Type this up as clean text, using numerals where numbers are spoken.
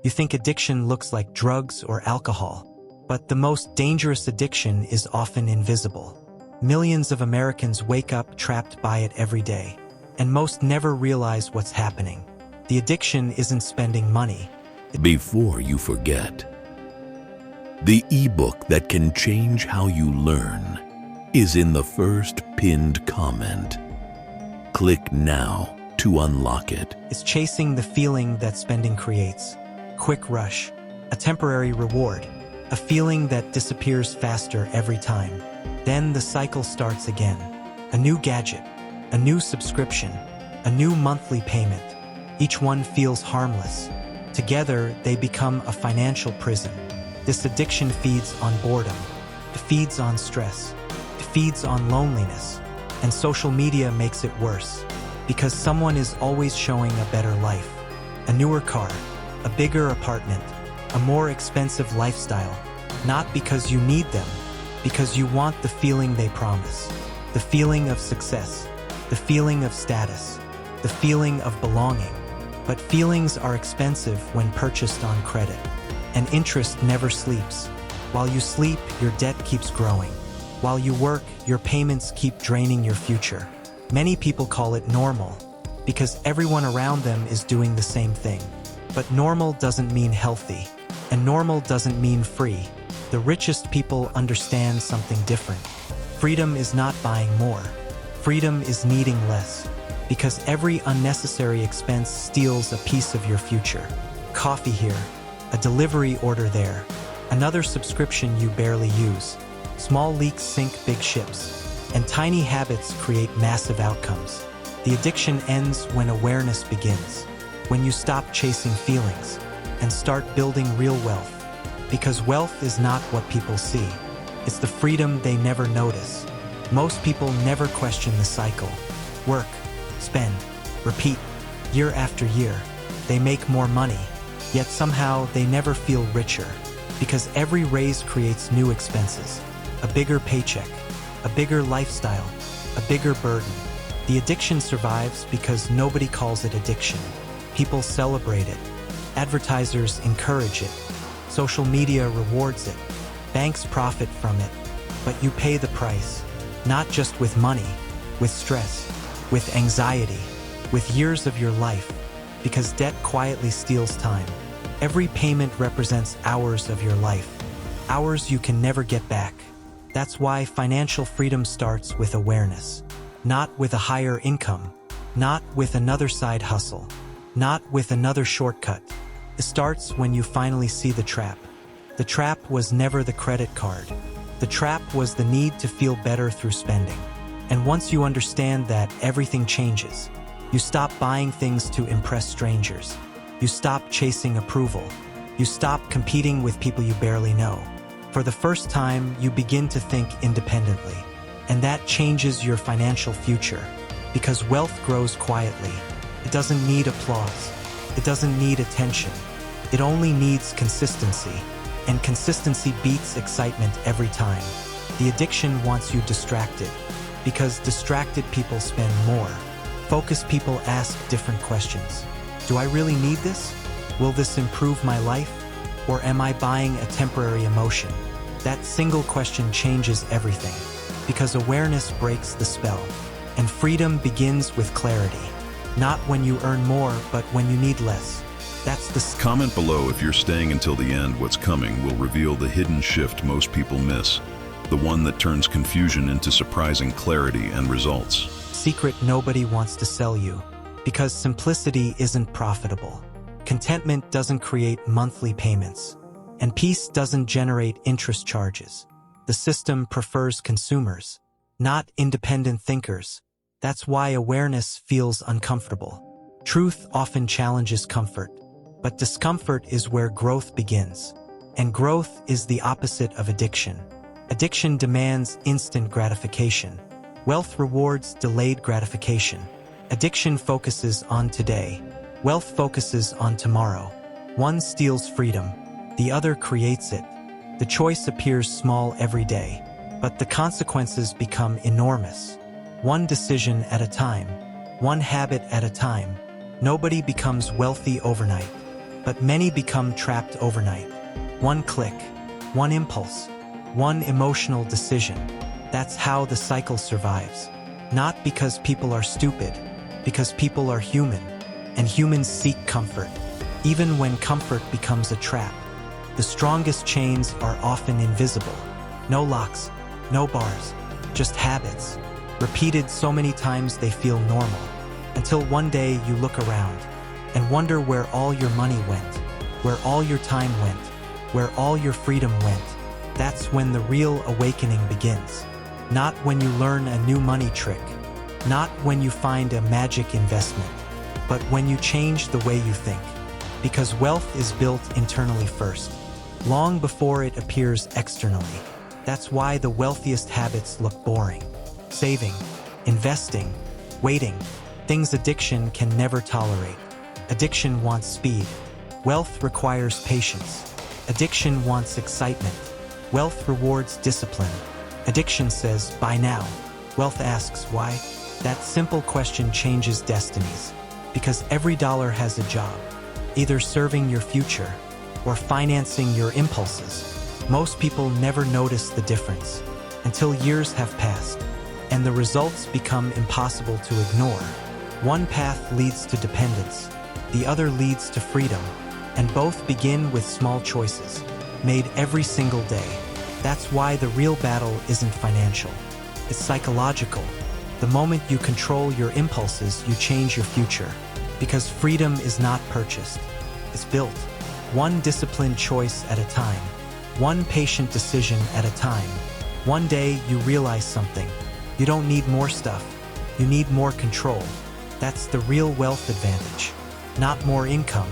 You think addiction looks like drugs or alcohol, but the most dangerous addiction is often invisible. Millions of Americans wake up trapped by it every day, and most never realize what's happening. The addiction isn't spending money. Before you forget, the ebook that can change how you learn is in the first pinned comment. Click now to unlock it. It's chasing the feeling that spending creates. Quick rush, a temporary reward, a feeling that disappears faster every time. Then the cycle starts again. A new gadget, a new subscription, a new monthly payment. Each one feels harmless. Together, they become a financial prison. This addiction feeds on boredom. It feeds on stress. It feeds on loneliness. And social media makes it worse, because someone is always showing a better life. A newer car, a bigger apartment, a more expensive lifestyle. Not because you need them, because you want the feeling they promise. The feeling of success, the feeling of status, the feeling of belonging. But feelings are expensive when purchased on credit. And interest never sleeps. While you sleep, your debt keeps growing. While you work, your payments keep draining your future. Many people call it normal, because everyone around them is doing the same thing. But normal doesn't mean healthy, and normal doesn't mean free. The richest people understand something different. Freedom is not buying more. Freedom is needing less, because every unnecessary expense steals a piece of your future. Coffee here, a delivery order there, another subscription you barely use. Small leaks sink big ships, and tiny habits create massive outcomes. The addiction ends when awareness begins, when you stop chasing feelings and start building real wealth. Because wealth is not what people see. It's the freedom they never notice. Most people never question the cycle. Work, spend, repeat, year after year. They make more money, yet somehow they never feel richer, because every raise creates new expenses. A bigger paycheck, a bigger lifestyle, a bigger burden. The addiction survives because nobody calls it addiction. People celebrate it. Advertisers encourage it. Social media rewards it. Banks profit from it. But you pay the price, not just with money, with stress, with anxiety, with years of your life, because debt quietly steals time. Every payment represents hours of your life, hours you can never get back. That's why financial freedom starts with awareness, not with a higher income, not with another side hustle, not with another shortcut. It starts when you finally see the trap. The trap was never the credit card. The trap was the need to feel better through spending. And once you understand that, everything changes. You stop buying things to impress strangers. You stop chasing approval. You stop competing with people you barely know. For the first time, you begin to think independently. And that changes your financial future, because wealth grows quietly. It doesn't need applause. It doesn't need attention. It only needs consistency. And consistency beats excitement every time. The addiction wants you distracted, because distracted people spend more. Focused people ask different questions. Do I really need this? Will this improve my life? Or am I buying a temporary emotion? That single question changes everything, because awareness breaks the spell. And freedom begins with clarity. Not when you earn more, but when you need less. That's the Comment below if you're staying until the end. What's coming will reveal the hidden shift most people miss, the one that turns confusion into surprising clarity and results. secret nobody wants to sell you, because simplicity isn't profitable. Contentment doesn't create monthly payments, and peace doesn't generate interest charges. The system prefers consumers, not independent thinkers. That's why awareness feels uncomfortable. Truth often challenges comfort, but discomfort is where growth begins. And growth is the opposite of addiction. Addiction demands instant gratification. Wealth rewards delayed gratification. Addiction focuses on today. Wealth focuses on tomorrow. One steals freedom, the other creates it. The choice appears small every day, but the consequences become enormous. One decision at a time, one habit at a time. Nobody becomes wealthy overnight. but many become trapped overnight. One click, one impulse, one emotional decision. That's how the cycle survives. Not because people are stupid, because people are human, and humans seek comfort, even when comfort becomes a trap. The strongest chains are often invisible. No locks, no bars, just habits, repeated so many times they feel normal, until one day you look around and wonder where all your money went, where all your time went, where all your freedom went. That's when the real awakening begins. Not when you learn a new money trick, not when you find a magic investment, but when you change the way you think. Because wealth is built internally first, long before it appears externally. That's why the wealthiest habits look boring. Saving, investing, waiting, things addiction can never tolerate. Addiction wants speed. Wealth requires patience. Addiction wants excitement. Wealth rewards discipline. Addiction says, buy now. Wealth asks, why? That simple question changes destinies. Because every dollar has a job, either serving your future or financing your impulses. Most people never notice the difference until years have passed and the results become impossible to ignore. One path leads to dependence, the other leads to freedom, and both begin with small choices, made every single day. That's why the real battle isn't financial, it's psychological. The moment you control your impulses, you change your future. Because freedom is not purchased, it's built. One disciplined choice at a time, one patient decision at a time. One day you realize something. You don't need more stuff, you need more control. That's the real wealth advantage. Not more income,